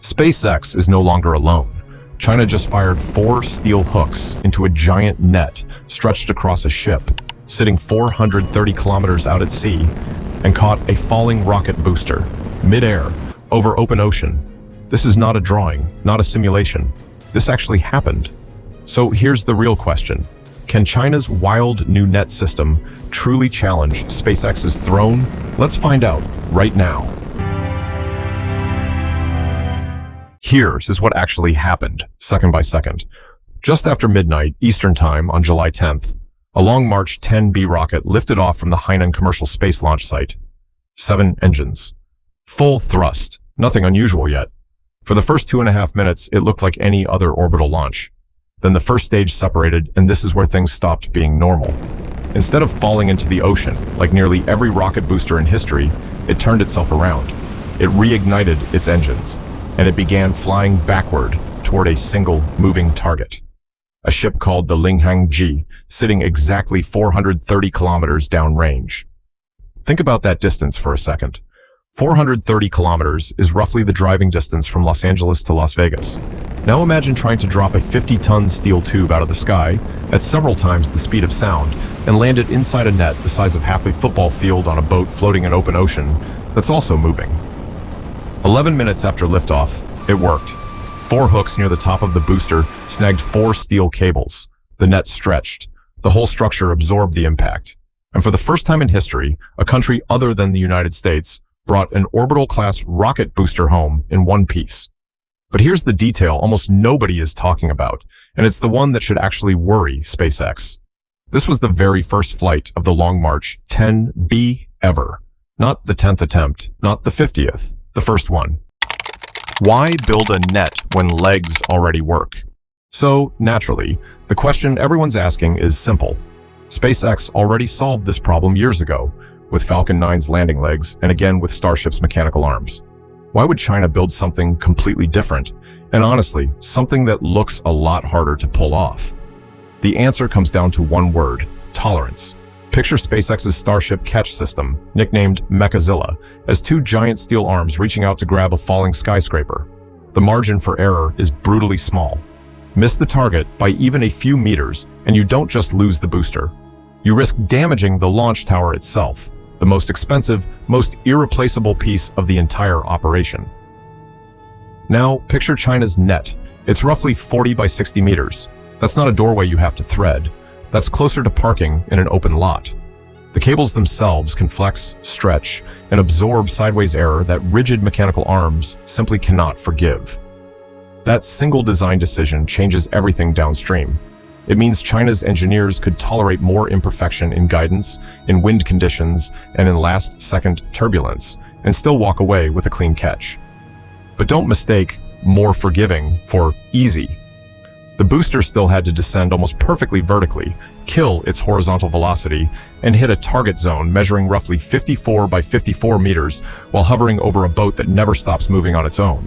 SpaceX is no longer alone. China just fired 4 steel hooks into a giant net stretched across a ship, sitting 430 kilometers out at sea, and caught a falling rocket booster, mid-air, over open ocean. This is not a drawing, not a simulation. This actually happened. So here's the real question. Can China's wild new net system truly challenge SpaceX's throne? Let's find out right now. Here's what actually happened, second by second. Just after midnight Eastern Time on July 10th, a Long March 10B rocket lifted off from the Hainan commercial space launch site. 7 engines. Full thrust. Nothing unusual yet. For the first 2.5 minutes, it looked like any other orbital launch. Then the first stage separated, and this is where things stopped being normal. Instead of falling into the ocean, like nearly every rocket booster in history, it turned itself around. It reignited its engines, and it began flying backward toward a single moving target. A ship called the Linghang-Ji, sitting exactly 430 kilometers downrange. Think about that distance for a second. 430 kilometers is roughly the driving distance from Los Angeles to Las Vegas. Now imagine trying to drop a 50-ton steel tube out of the sky at several times the speed of sound and land it inside a net the size of half a football field on a boat floating in open ocean that's also moving. 11 minutes after liftoff, it worked. 4 hooks near the top of the booster snagged 4 steel cables. The net stretched. The whole structure absorbed the impact. And for the first time in history, a country other than the United States brought an orbital-class rocket booster home in one piece. But here's the detail almost nobody is talking about, and it's the one that should actually worry SpaceX. This was the very first flight of the Long March 10B ever. Not the 10th attempt, not the 50th, the first one. Why build a net when legs already work? So, naturally, the question everyone's asking is simple. SpaceX already solved this problem years ago, with Falcon 9's landing legs, and again with Starship's mechanical arms. Why would China build something completely different, and honestly, something that looks a lot harder to pull off? The answer comes down to one word: tolerance. Picture SpaceX's Starship catch system, nicknamed Mechazilla, as 2 giant steel arms reaching out to grab a falling skyscraper. The margin for error is brutally small. Miss the target by even a few meters, and you don't just lose the booster. You risk damaging the launch tower itself, the most expensive, most irreplaceable piece of the entire operation. Now, picture China's net. It's roughly 40 by 60 meters. That's not a doorway you have to thread. That's closer to parking in an open lot. The cables themselves can flex, stretch, and absorb sideways error that rigid mechanical arms simply cannot forgive. That single design decision changes everything downstream. It means China's engineers could tolerate more imperfection in guidance, in wind conditions, and in last-second turbulence, and still walk away with a clean catch. But don't mistake more forgiving for easy. The booster still had to descend almost perfectly vertically, kill its horizontal velocity, and hit a target zone measuring roughly 54 by 54 meters while hovering over a boat that never stops moving on its own.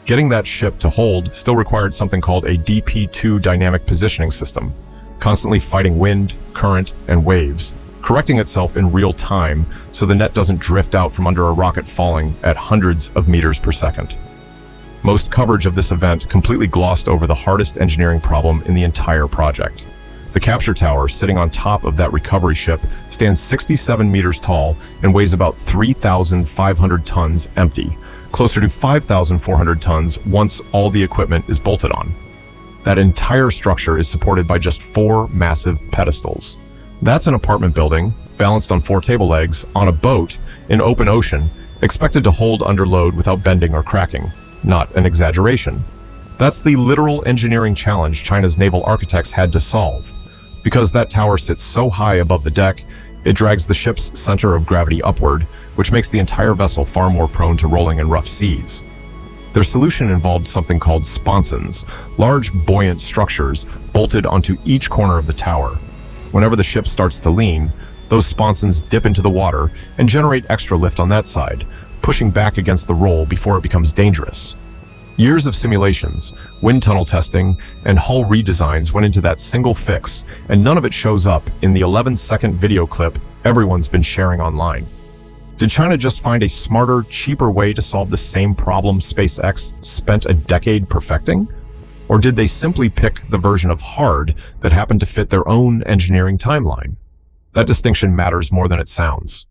Getting that ship to hold still required something called a DP2 dynamic positioning system, constantly fighting wind, current, and waves, correcting itself in real time so the net doesn't drift out from under a rocket falling at hundreds of meters per second. Most coverage of this event completely glossed over the hardest engineering problem in the entire project. The capture tower sitting on top of that recovery ship stands 67 meters tall and weighs about 3,500 tons empty, closer to 5,400 tons once all the equipment is bolted on. That entire structure is supported by just 4 massive pedestals. That's an apartment building, balanced on 4 table legs, on a boat, in open ocean, expected to hold under load without bending or cracking. Not an exaggeration. That's the literal engineering challenge China's naval architects had to solve. Because that tower sits so high above the deck, it drags the ship's center of gravity upward, which makes the entire vessel far more prone to rolling in rough seas. Their solution involved something called sponsons, large buoyant structures bolted onto each corner of the tower. Whenever the ship starts to lean, those sponsons dip into the water and generate extra lift on that side, pushing back against the roll before it becomes dangerous. Years of simulations, wind tunnel testing, and hull redesigns went into that single fix, and none of it shows up in the 11-second video clip everyone's been sharing online. Did China just find a smarter, cheaper way to solve the same problem SpaceX spent a decade perfecting? Or did they simply pick the version of hard that happened to fit their own engineering timeline? That distinction matters more than it sounds.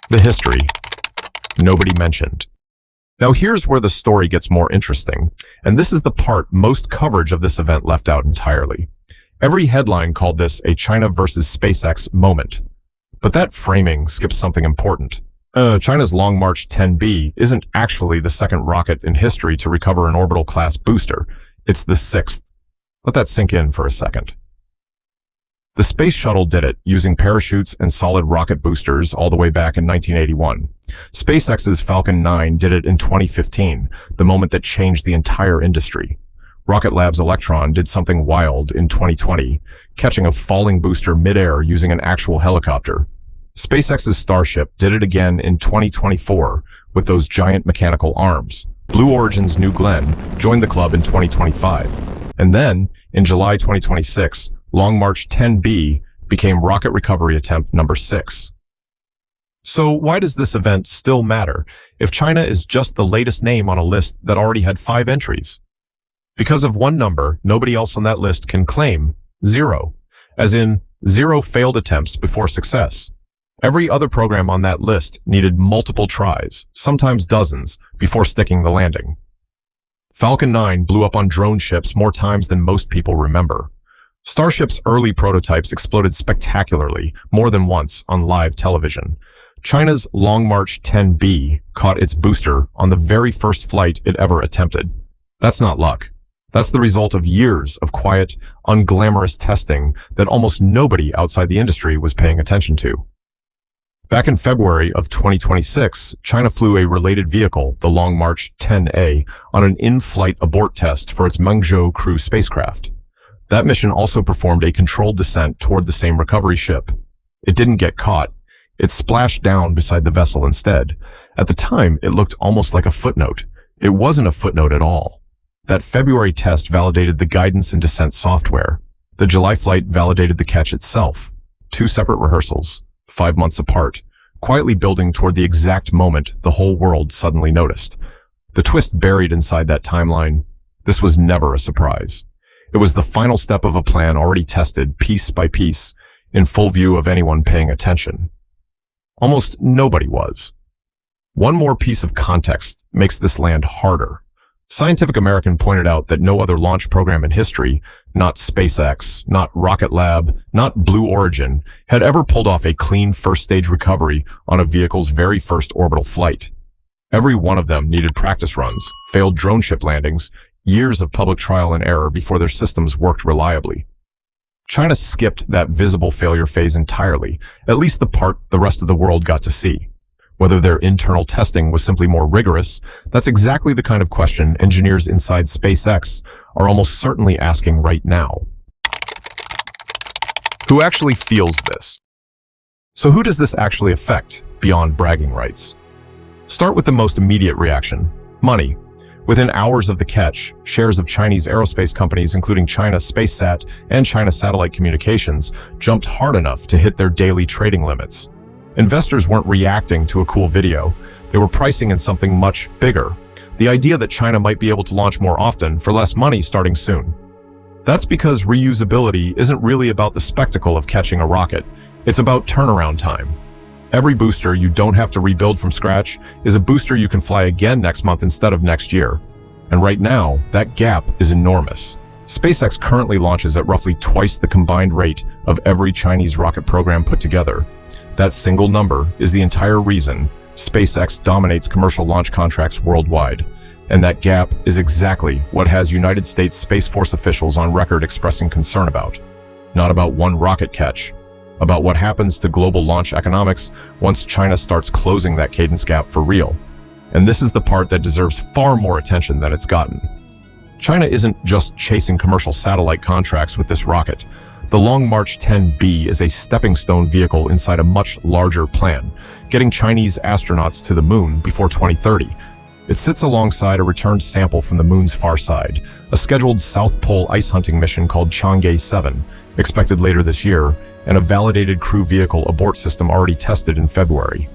The history. Nobody mentioned. Now here's where the story gets more interesting, and this is the part most coverage of this event left out entirely. Every headline called this a China versus SpaceX moment. But that framing skips something important. China's Long March 10B isn't actually the second rocket in history to recover an orbital-class booster. It's the sixth. Let that sink in for a second. The space shuttle did it, using parachutes and solid rocket boosters all the way back in 1981. SpaceX's Falcon 9 did it in 2015, the moment that changed the entire industry. Rocket Lab's Electron did something wild in 2020, catching a falling booster midair using an actual helicopter. SpaceX's Starship did it again in 2024 with those giant mechanical arms. Blue Origin's New Glenn joined the club in 2025. And then, in July 2026, Long March 10B became rocket recovery attempt number 6. So why does this event still matter if China is just the latest name on a list that already had 5 entries? Because of one number, nobody else on that list can claim 0, as in 0 failed attempts before success. Every other program on that list needed multiple tries, sometimes dozens, before sticking the landing. Falcon 9 blew up on drone ships more times than most people remember. Starship's early prototypes exploded spectacularly, more than once, on live television. China's Long March 10B caught its booster on the very first flight it ever attempted. That's not luck. That's the result of years of quiet, unglamorous testing that almost nobody outside the industry was paying attention to. Back in February of 2026, China flew a related vehicle, the Long March 10A, on an in-flight abort test for its Mengzhou crew spacecraft. That mission also performed a controlled descent toward the same recovery ship. It didn't get caught. It splashed down beside the vessel instead. At the time, it looked almost like a footnote. It wasn't a footnote at all. That February test validated the guidance and descent software. The July flight validated the catch itself. 2 separate rehearsals, 5 months apart, quietly building toward the exact moment the whole world suddenly noticed. The twist buried inside that timeline, this was never a surprise. It was the final step of a plan already tested piece by piece, in full view of anyone paying attention. Almost nobody was. One more piece of context makes this land harder. Scientific American pointed out that no other launch program in history, not SpaceX, not Rocket Lab, not Blue Origin, had ever pulled off a clean first-stage recovery on a vehicle's very first orbital flight. Every one of them needed practice runs, failed drone ship landings, years of public trial and error before their systems worked reliably. China skipped that visible failure phase entirely, at least the part the rest of the world got to see. Whether their internal testing was simply more rigorous, that's exactly the kind of question engineers inside SpaceX are almost certainly asking right now. Who actually feels this? So who does this actually affect beyond bragging rights? Start with the most immediate reaction: money. Within hours of the catch, shares of Chinese aerospace companies, including China SpaceSat and China Satellite Communications, jumped hard enough to hit their daily trading limits. Investors weren't reacting to a cool video. They were pricing in something much bigger. The idea that China might be able to launch more often for less money starting soon. That's because reusability isn't really about the spectacle of catching a rocket. It's about turnaround time. Every booster you don't have to rebuild from scratch is a booster you can fly again next month instead of next year. And right now, that gap is enormous. SpaceX currently launches at roughly twice the combined rate of every Chinese rocket program put together. That single number is the entire reason SpaceX dominates commercial launch contracts worldwide. And that gap is exactly what has United States Space Force officials on record expressing concern about. Not about one rocket catch, about what happens to global launch economics once China starts closing that cadence gap for real. And this is the part that deserves far more attention than it's gotten. China isn't just chasing commercial satellite contracts with this rocket. The Long March 10B is a stepping stone vehicle inside a much larger plan, getting Chinese astronauts to the moon before 2030. It sits alongside a returned sample from the moon's far side, a scheduled South Pole ice hunting mission called Chang'e 7, expected later this year, and a validated crew vehicle abort system already tested in February.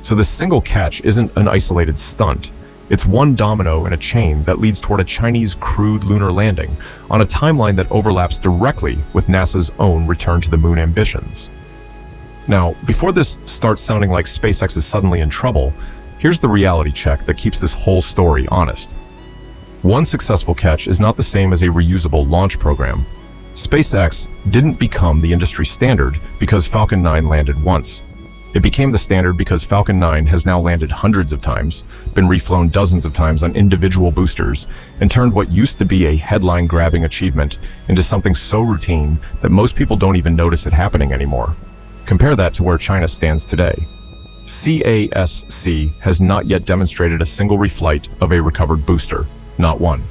So this single catch isn't an isolated stunt. It's one domino in a chain that leads toward a Chinese crewed lunar landing on a timeline that overlaps directly with NASA's own return to the moon ambitions. Now, before this starts sounding like SpaceX is suddenly in trouble, here's the reality check that keeps this whole story honest. One successful catch is not the same as a reusable launch program. SpaceX didn't become the industry standard because Falcon 9 landed once. It became the standard because Falcon 9 has now landed hundreds of times, been reflown dozens of times on individual boosters, and turned what used to be a headline-grabbing achievement into something so routine that most people don't even notice it happening anymore. Compare that to where China stands today. CASC has not yet demonstrated a single reflight of a recovered booster, not one.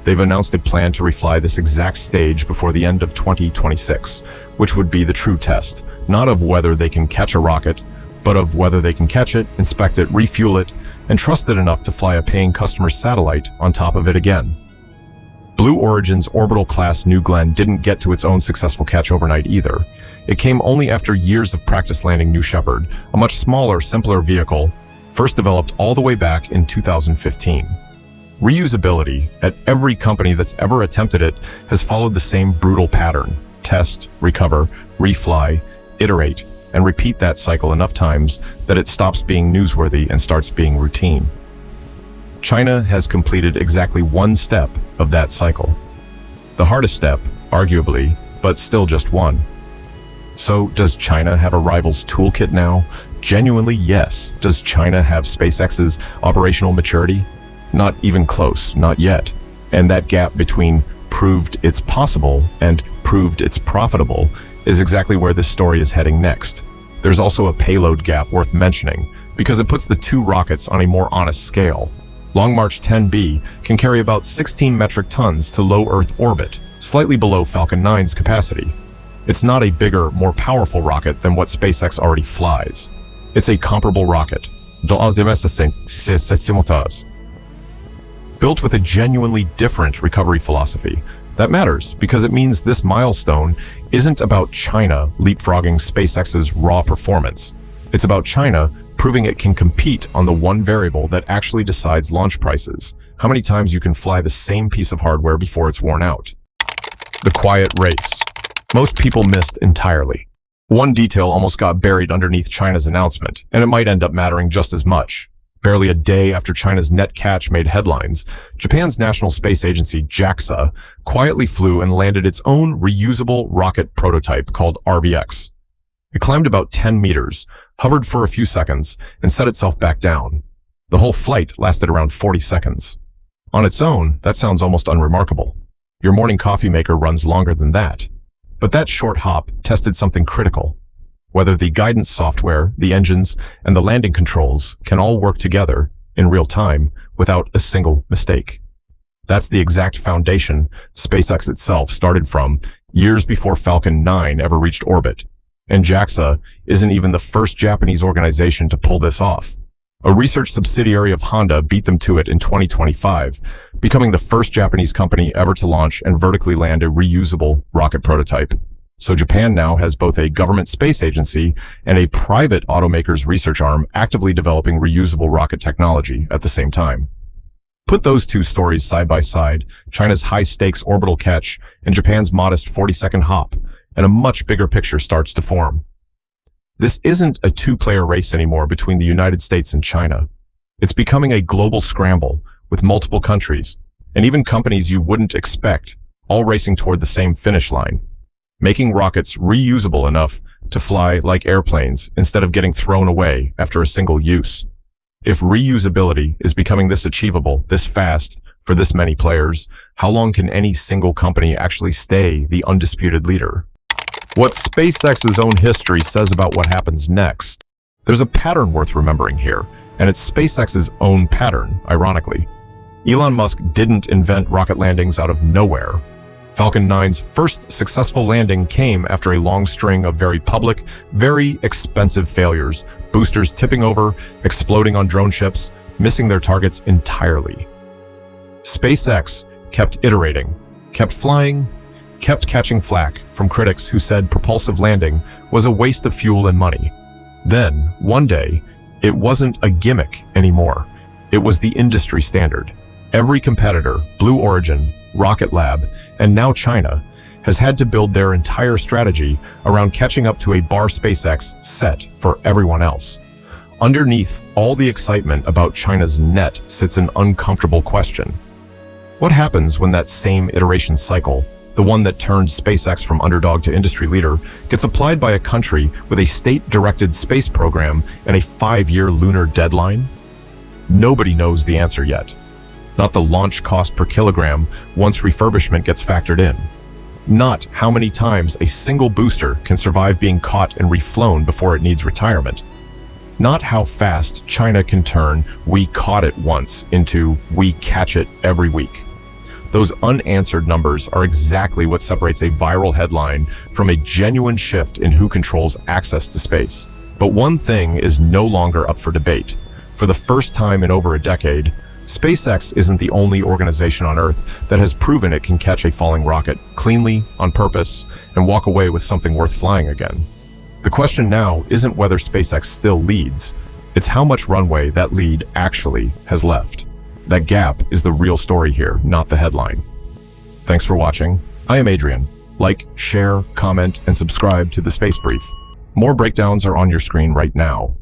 They've announced a plan to refly this exact stage before the end of 2026, which would be the true test, not of whether they can catch a rocket, but of whether they can catch it, inspect it, refuel it, and trust it enough to fly a paying customer's satellite on top of it again. Blue Origin's orbital-class New Glenn didn't get to its own successful catch overnight either. It came only after years of practice landing New Shepard, a much smaller, simpler vehicle, first developed all the way back in 2015. Reusability at every company that's ever attempted it has followed the same brutal pattern: test, recover, refly, iterate, and repeat that cycle enough times that it stops being newsworthy and starts being routine. China has completed exactly one step of that cycle. The hardest step, arguably, but still just one. So does China have a rival's toolkit now? Genuinely, yes. Does China have SpaceX's operational maturity? Not even close, not yet. And that gap between proved it's possible and proved it's profitable is exactly where this story is heading next. There's also a payload gap worth mentioning, because it puts the two rockets on a more honest scale. Long March 10B can carry about 16 metric tons to low Earth orbit, slightly below Falcon 9's capacity. It's not a bigger, more powerful rocket than what SpaceX already flies. It's a comparable rocket. Built with a genuinely different recovery philosophy. That matters because it means this milestone isn't about China leapfrogging SpaceX's raw performance. It's about China proving it can compete on the one variable that actually decides launch prices: how many times you can fly the same piece of hardware before it's worn out. The quiet race. Most people missed entirely. One detail almost got buried underneath China's announcement, and it might end up mattering just as much. Barely a day after China's net catch made headlines, Japan's National Space Agency, JAXA, quietly flew and landed its own reusable rocket prototype called RBX. It climbed about 10 meters, hovered for a few seconds, and set itself back down. The whole flight lasted around 40 seconds. On its own, that sounds almost unremarkable. Your morning coffee maker runs longer than that. But that short hop tested something critical: whether the guidance software, the engines, and the landing controls can all work together in real time without a single mistake. That's the exact foundation SpaceX itself started from years before Falcon 9 ever reached orbit. And JAXA isn't even the first Japanese organization to pull this off. A research subsidiary of Honda beat them to it in 2025, becoming the first Japanese company ever to launch and vertically land a reusable rocket prototype. So Japan now has both a government space agency and a private automaker's research arm actively developing reusable rocket technology at the same time. Put those two stories side by side, China's high-stakes orbital catch and Japan's modest 40-second hop, and a much bigger picture starts to form. This isn't a two-player race anymore between the United States and China. It's becoming a global scramble with multiple countries, and even companies you wouldn't expect, all racing toward the same finish line, making rockets reusable enough to fly like airplanes instead of getting thrown away after a single use. If reusability is becoming this achievable, this fast, for this many players, how long can any single company actually stay the undisputed leader? What SpaceX's own history says about what happens next. There's a pattern worth remembering here, and it's SpaceX's own pattern, ironically. Elon Musk didn't invent rocket landings out of nowhere. Falcon 9's first successful landing came after a long string of very public, very expensive failures, boosters tipping over, exploding on drone ships, missing their targets entirely. SpaceX kept iterating, kept flying, kept catching flack from critics who said propulsive landing was a waste of fuel and money. Then, one day, It wasn't a gimmick anymore. It was the industry standard. Every competitor, Blue Origin, Rocket Lab, and now China, has had to build their entire strategy around catching up to a bar SpaceX set for everyone else. Underneath all the excitement about China's net sits an uncomfortable question. What happens when that same iteration cycle, the one that turned SpaceX from underdog to industry leader, gets applied by a country with a state-directed space program and a 5-year lunar deadline? Nobody knows the answer yet. Not the launch cost per kilogram once refurbishment gets factored in. Not how many times a single booster can survive being caught and reflown before it needs retirement. Not how fast China can turn "we caught it once" into "we catch it every week." Those unanswered numbers are exactly what separates a viral headline from a genuine shift in who controls access to space. But one thing is no longer up for debate. For the first time in over a decade, SpaceX isn't the only organization on Earth that has proven it can catch a falling rocket cleanly, on purpose, and walk away with something worth flying again. The question now isn't whether SpaceX still leads, it's how much runway that lead actually has left. That gap is the real story here, not the headline. Thanks for watching. I am Adrian. Like, share, comment, and subscribe to the Space Brief. More breakdowns are on your screen right now.